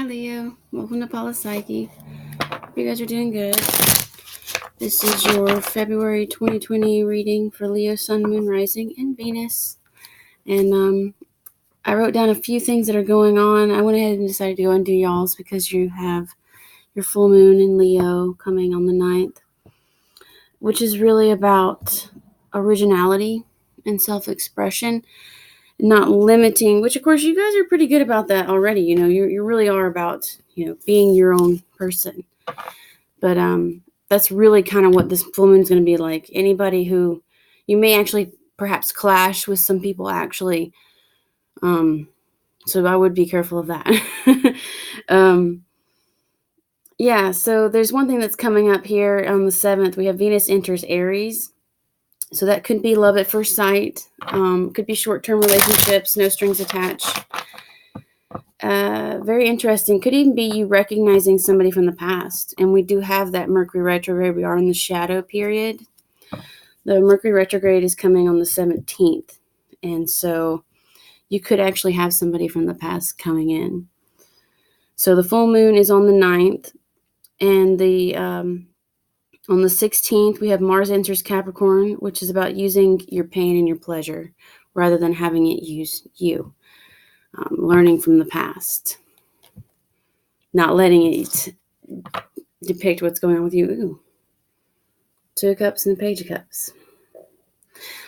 Hi, Leo. Welcome to Paula's Psyche. Hope you guys are doing good. This is your February 2020 reading for Leo, Sun, Moon, Rising, and Venus. And I wrote down a few things that are going on. I went ahead and decided to go and do y'all's because you have your full moon in Leo coming on the 9th, which is really about originality and self-expression, not limiting, which of course you guys are pretty good about that already. You really are about, being your own person. But that's really kind of what this full moon is going to be like. Anybody who you may actually perhaps clash with some people actually. So I would be careful of that. So there's one thing that's coming up here on the 7th. We have Venus enters Aries. So that could be love at first sight. Could be short-term relationships, no strings attached. Very interesting. Could even be you recognizing somebody from the past. And we do have that Mercury retrograde. We are in the shadow period. The Mercury retrograde is coming on the 17th. And so you could actually have somebody from the past coming in. So the full moon is on the 9th. And on the 16th, we have Mars enters Capricorn, which is about using your pain and your pleasure rather than having it use you. Learning from the past. Not letting it depict what's going on with you. Ooh. 2 of Cups and the Page of Cups.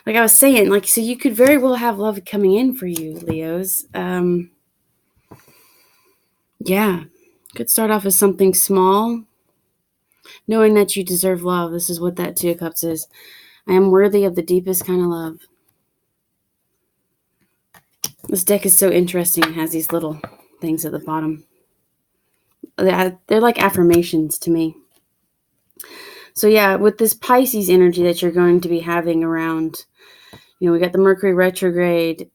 Like I was saying, so you could very well have love coming in for you, Leos. Could start off as something small, knowing that you deserve love. This is what that 2 of Cups is. I am worthy of the deepest kind of love. This deck is so interesting. It has these little things at the bottom. They're like affirmations to me. So yeah, with this Pisces energy that you're going to be having around, we got the Mercury retrograde,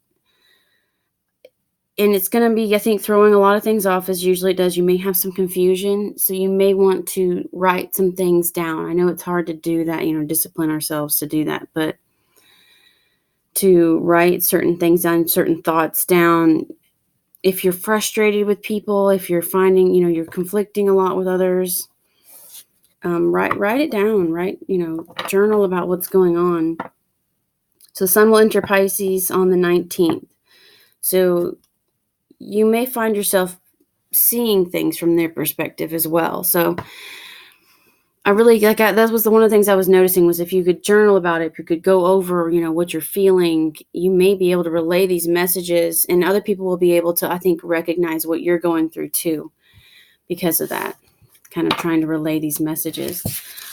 and it's going to be, I think, throwing a lot of things off as usually it does. You may have some confusion, so you may want to write some things down. I know it's hard to do that, discipline ourselves to do that, but to write certain things down, certain thoughts down. If you're frustrated with people, if you're finding, you're conflicting a lot with others, write it down, journal about what's going on. So Sun will enter Pisces on the 19th. So you may find yourself seeing things from their perspective as well. So I really that was one of the things I was noticing was if you could journal about it, if you could go over, what you're feeling, you may be able to relay these messages, and other people will be able to, I think, recognize what you're going through too, because of that, kind of trying to relay these messages.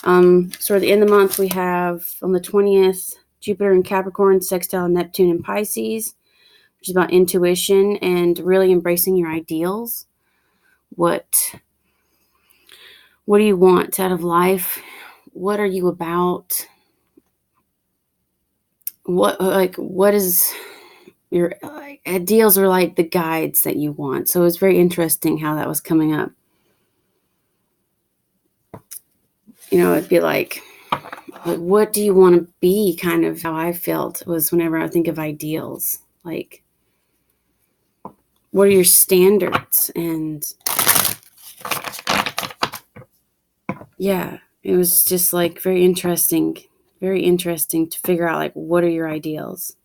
So at the end of the month, we have on the 20th, Jupiter in Capricorn, sextile Neptune in Pisces, which is about intuition and really embracing your ideals. What do you want out of life? What are you about? What is your ideals are like the guides that you want. So it was very interesting how that was coming up. It'd be like, what do you want to be? Kind of how I felt was whenever I think of ideals, like, what are your standards? And yeah, it was just very interesting to figure out what are your ideals.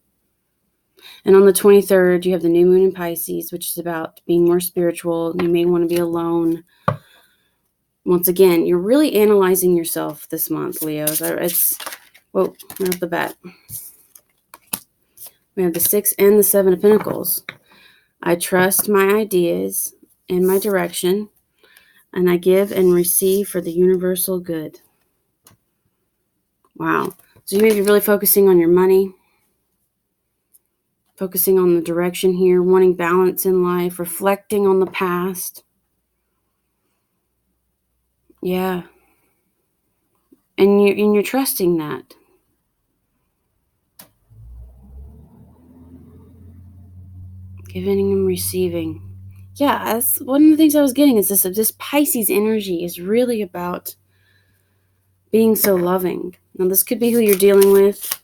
And on the 23rd, you have the new moon in Pisces, which is about being more spiritual. You may want to be alone. Once again, you're really analyzing yourself this month, Leos. Right off the bat. We have the 6 and the 7 of Pentacles. I trust my ideas and my direction, and I give and receive for the universal good. Wow. So you may be really focusing on your money, focusing on the direction here, wanting balance in life, reflecting on the past. Yeah. And you're trusting that. Giving and receiving. Yeah, that's one of the things I was getting is this Pisces energy is really about being so loving. Now, this could be who you're dealing with.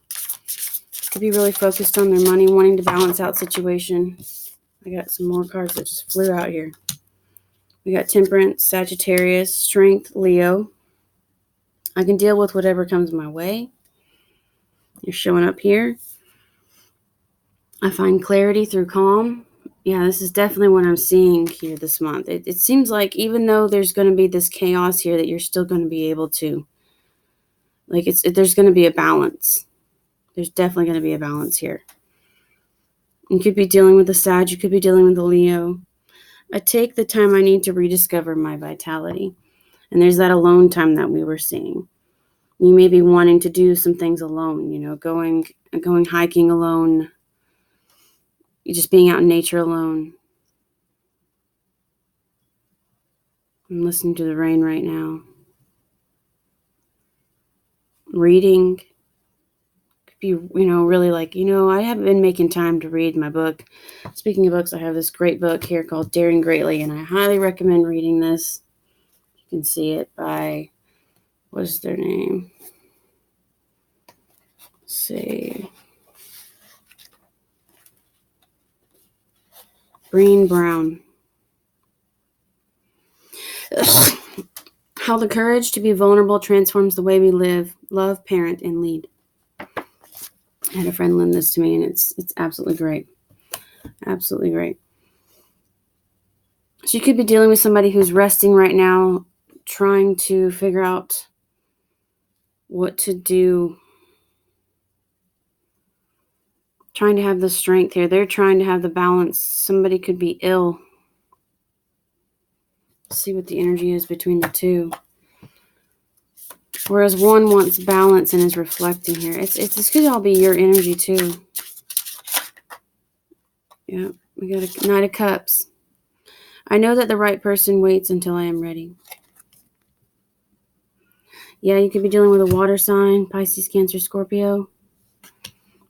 Could be really focused on their money, wanting to balance out situation. I got some more cards that just flew out here. We got Temperance, Sagittarius, Strength, Leo. I can deal with whatever comes my way. You're showing up here. I find clarity through calm. Yeah, this is definitely what I'm seeing here this month. It seems like even though there's going to be this chaos here, that you're still going to be able to, like, there's going to be a balance. There's definitely going to be a balance here. You could be dealing with a Sag. You could be dealing with a Leo. I take the time I need to rediscover my vitality. And there's that alone time that we were seeing. You may be wanting to do some things alone, going hiking alone, just being out in nature alone. I'm listening to the rain right now. Reading. Could be, really like, I haven't been making time to read my book. Speaking of books, I have this great book here called Daring Greatly, and I highly recommend reading this. You can see it by, what is their name? Let's see. Breen Brown. How the courage to be vulnerable transforms the way we live, love, parent, and lead. I had a friend lend this to me, and it's absolutely great. Absolutely great. So you could be dealing with somebody who's resting right now, trying to figure out what to do, trying to have the strength here. They're trying to have the balance. Somebody could be ill. Let's see what the energy is between the two. Whereas one wants balance and is reflecting here. This could all be your energy too. Yeah, we got a Knight of Cups. I know that the right person waits until I am ready. Yeah, you could be dealing with a water sign, Pisces, Cancer, Scorpio,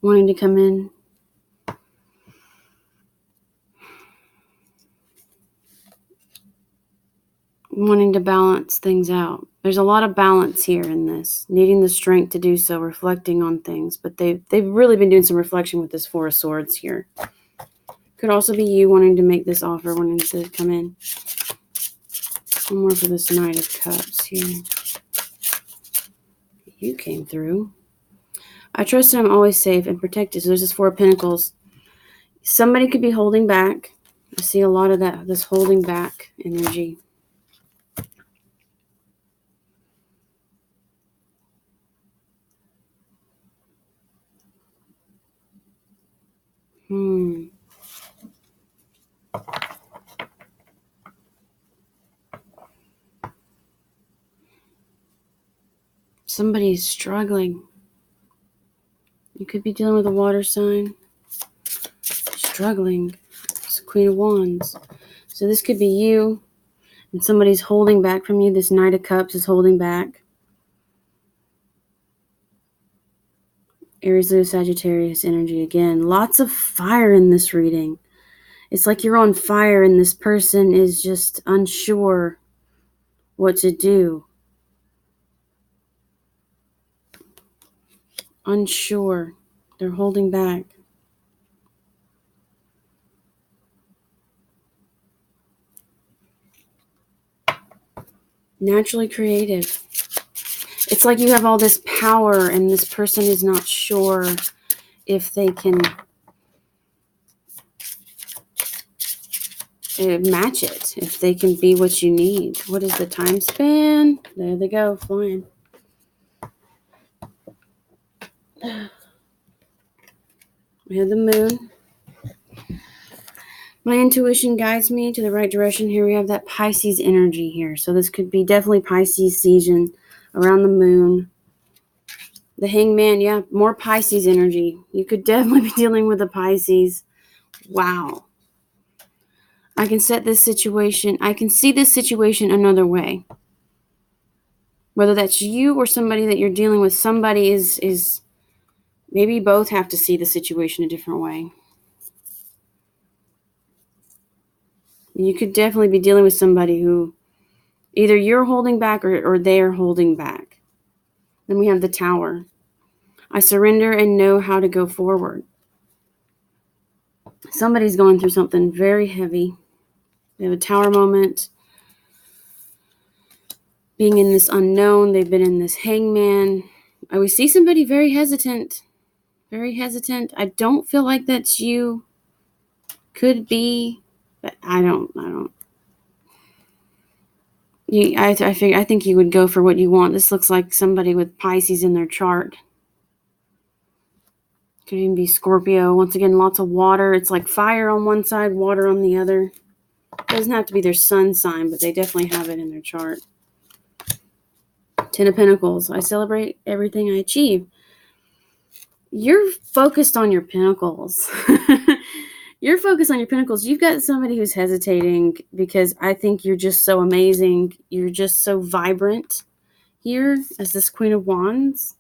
wanting to come in. Wanting to balance things out. There's a lot of balance here in this, needing the strength to do so, reflecting on things. But they've really been doing some reflection with this Four of Swords here. Could also be you wanting to make this offer, wanting to come in. One more for this Knight of Cups here. You came through. I trust I'm always safe and protected. So there's this Four of Pentacles. Somebody could be holding back. I see a lot of that, this holding back energy. Somebody's struggling. You could be dealing with a water sign. Struggling. It's the Queen of Wands. So this could be you, and somebody's holding back from you. This Knight of Cups is holding back. Aries, Leo, Sagittarius energy again. Lots of fire in this reading. It's like you're on fire and this person is just unsure what to do. Unsure. They're holding back. Naturally creative. It's like you have all this power and this person is not sure if they can match it, if they can be what you need. What is the time span? There they go, flying. We have the moon. My intuition guides me to the right direction. Here we have that Pisces energy here. So this could be definitely Pisces season around the moon. The Hangman, yeah, more Pisces energy. You could definitely be dealing with a Pisces. Wow. I can set this situation, I can see this situation another way. Whether that's you or somebody that you're dealing with, somebody is maybe you both have to see the situation a different way. You could definitely be dealing with somebody who either you're holding back or they're holding back. Then we have the Tower. I surrender and know how to go forward. Somebody's going through something very heavy. They have a Tower moment. being in this unknown. They've been in this hangman. I would see somebody very hesitant. Very hesitant. I don't feel like that's you. Could be, but I don't. I think you would go for what you want. This looks like somebody with Pisces in their chart. Could even be Scorpio. Once again, lots of water. It's like fire on one side, water on the other. Doesn't have to be their sun sign, but they definitely have it in their chart. 10 of Pentacles. I celebrate everything I achieve. You're focused on your pinnacles. You're focused on your pinnacles. You've got somebody who's hesitating because I think you're just so amazing. You're just so vibrant here as this Queen of Wands.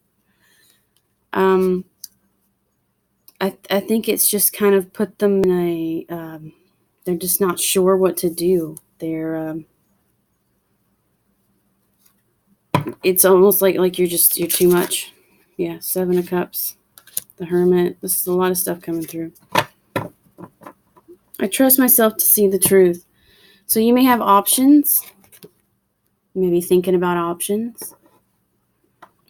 I think it's just kind of put them in a, they're just not sure what to do. It's almost like you're too much. Yeah, 7 of Cups, the Hermit. This is a lot of stuff coming through. I trust myself to see the truth. So you may have options. You may be thinking about options.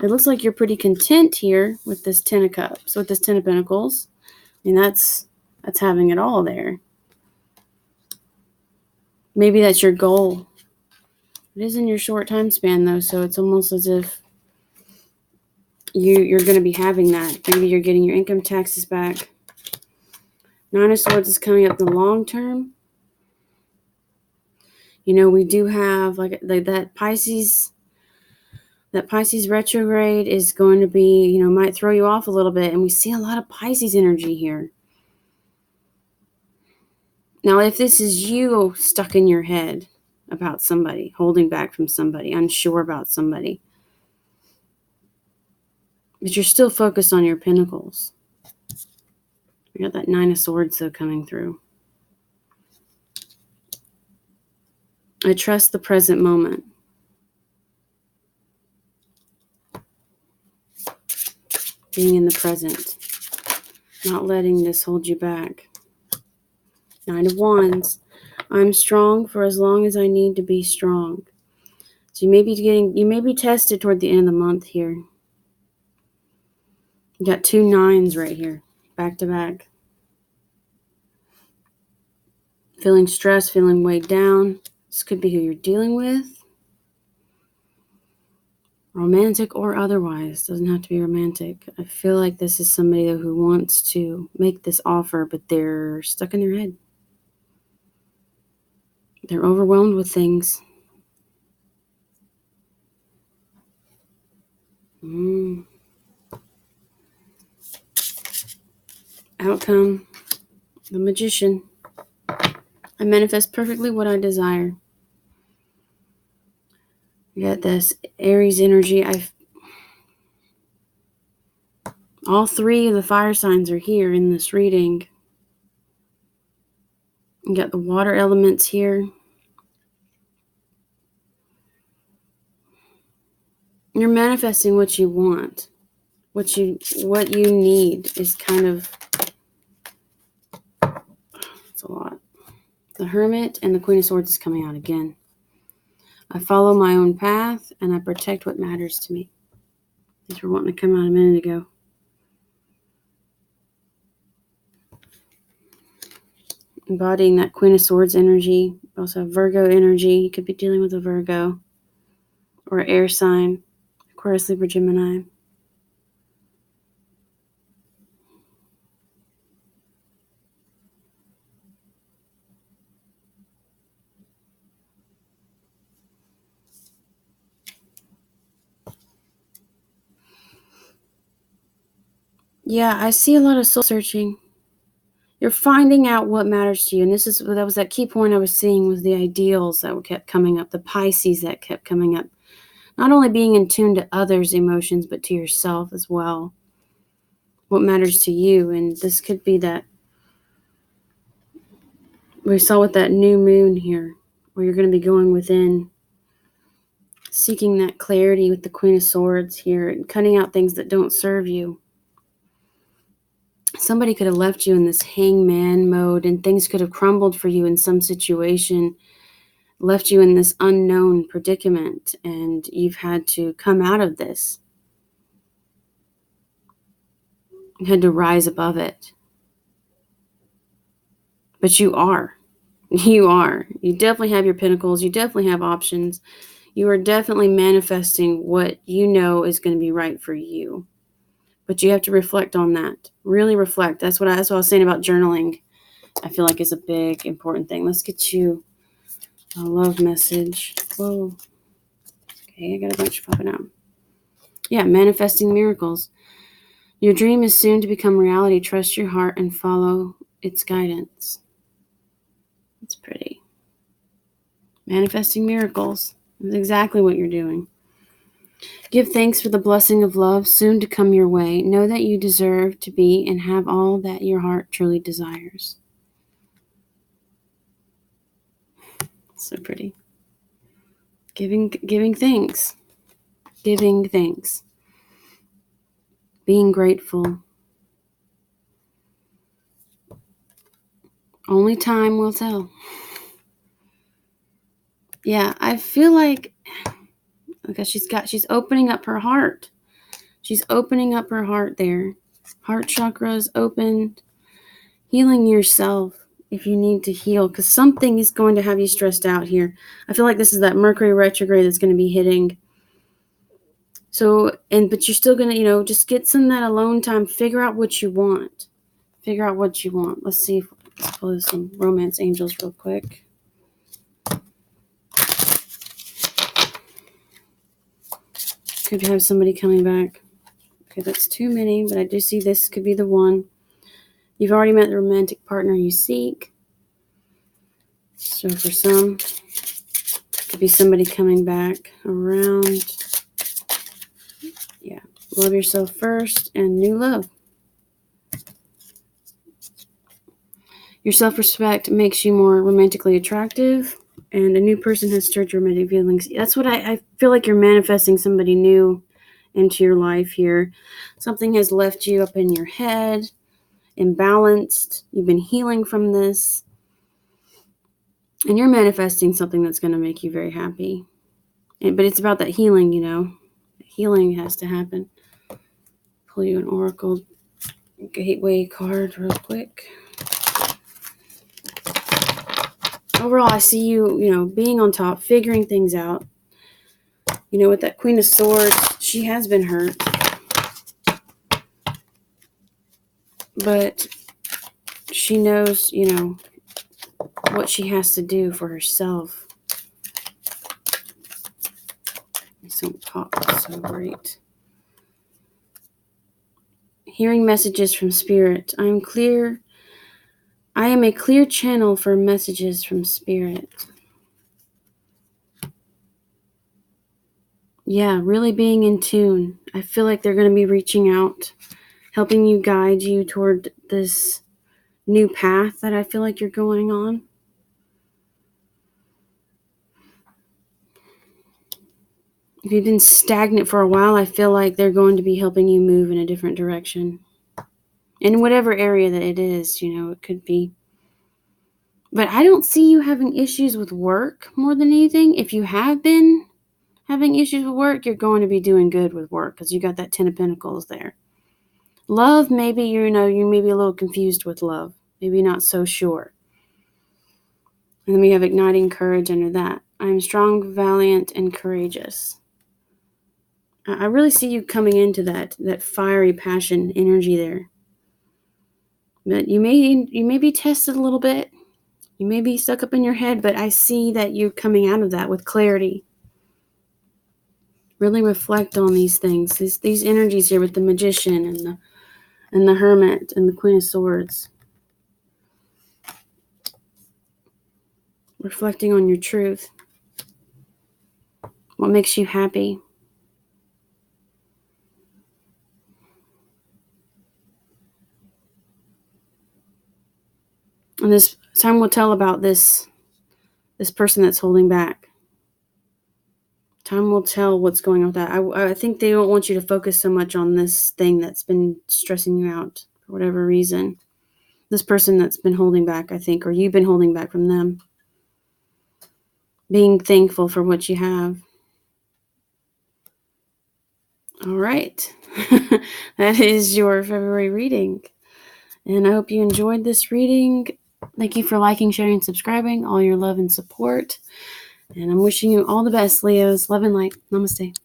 It looks like you're pretty content here with this 10 of Cups, with this 10 of Pentacles. I mean, that's having it all there. Maybe that's your goal. It is in your short time span, though, so it's almost as if you're going to be having that. Maybe you're getting your income taxes back. 9 of Swords is coming up in the long term. You know, we do have like that Pisces. That Pisces retrograde is going to be, you know, might throw you off a little bit. And we see a lot of Pisces energy here. Now, if this is you stuck in your head about somebody, holding back from somebody, unsure about somebody, but you're still focused on your pinnacles. You got that 9 of Swords, though, coming through. I trust the present moment. Being in the present. Not letting this hold you back. 9 of Wands. I'm strong for as long as I need to be strong. So you may be tested toward the end of the month here. You got 2 9s right here, back to back. Feeling stressed, feeling weighed down. This could be who you're dealing with. Romantic or otherwise. Doesn't have to be romantic. I feel like this is somebody who wants to make this offer, but they're stuck in their head. They're overwhelmed with things. Outcome. The Magician. I manifest perfectly what I desire. You got this Aries energy. All 3 of the fire signs are here in this reading. You got the water elements here. You're manifesting what you want. What you need is kind of, it's a lot. The Hermit and the Queen of Swords is coming out again. I follow my own path and I protect what matters to me. These were wanting to come out a minute ago. Embodying that Queen of Swords energy. Also Virgo energy. You could be dealing with a Virgo or air sign. Aquarius, Libra, Gemini. Yeah, I see a lot of soul searching. You're finding out what matters to you. And that was that key point I was seeing, was the ideals that kept coming up, the Pisces that kept coming up. Not only being in tune to others' emotions, but to yourself as well. What matters to you. And this could be that we saw with that new moon here, where you're going to be going within, seeking that clarity with the Queen of Swords here, and cutting out things that don't serve you. Somebody could have left you in this hangman mode, and things could have crumbled for you in some situation left you in this unknown predicament, and you've had to come out of this. You had to rise above it. But you are. You are. You definitely have your pinnacles. You definitely have options. You are definitely manifesting what you know is going to be right for you. But you have to reflect on that. Really reflect. That's what I was saying about journaling. I feel like is a big, important thing. Let's get you a love message. Whoa. Okay, I got a bunch popping out. Yeah, manifesting miracles. Your dream is soon to become reality. Trust your heart and follow its guidance. It's pretty. Manifesting miracles is exactly what you're doing. Give thanks for the blessing of love soon to come your way. Know that you deserve to be and have all that your heart truly desires. So pretty. Giving thanks. Giving thanks. Being grateful. Only time will tell. Yeah, I feel like she's opening up her heart. She's opening up her heart there. Heart chakra is opened. Healing yourself if you need to heal, because something is going to have you stressed out here. I feel like this is that Mercury retrograde that's going to be hitting. So, but you're still going to, just get some of that alone time. Figure out what you want. Figure out what you want. Let's see let's pull some romance angels real quick. Could have somebody coming back. Okay, that's too many, but I do see this could be the one. You've already met the romantic partner you seek. So for some, could be somebody coming back around. Yeah, love yourself first and new love. Your self-respect makes you more romantically attractive, and a new person has stirred your romantic feelings. That's what I feel like you're manifesting somebody new into your life here. Something has left you up in your head, imbalanced. You've been healing from this, and you're manifesting something that's going to make you very happy. But it's about that healing, Healing has to happen. Pull you an Oracle Gateway card real quick. Overall, I see you, being on top, figuring things out. With that Queen of Swords, she has been hurt. But she knows, what she has to do for herself. This don't pop so great. Hearing messages from Spirit. I am a clear channel for messages from Spirit. Yeah, really being in tune. I feel like they're going to be reaching out, helping you, guide you toward this new path that I feel like you're going on. If you've been stagnant for a while, I feel like they're going to be helping you move in a different direction. In whatever area that it is, it could be. But I don't see you having issues with work more than anything. If you have been having issues with work, you're going to be doing good with work because you got that 10 of Pentacles there. Love, maybe, you may be a little confused with love. Maybe not so sure. And then we have igniting courage under that. I am strong, valiant, and courageous. I really see you coming into that fiery passion energy there. But you may be tested a little bit. You may be stuck up in your head, but I see that you're coming out of that with clarity. Really reflect on these things. These energies here with the Magician and the Hermit and the Queen of Swords. Reflecting on your truth. What makes you happy? And this time will tell about this person that's holding back. Time will tell what's going on with that. I think they don't want you to focus so much on this thing that's been stressing you out for whatever reason. This person that's been holding back, I think, or you've been holding back from them. being thankful for what you have. All right. That is your February reading. And I hope you enjoyed this reading. Thank you for liking, sharing, and subscribing. All your love and support. And I'm wishing you all the best, Leos. Love and light. Namaste.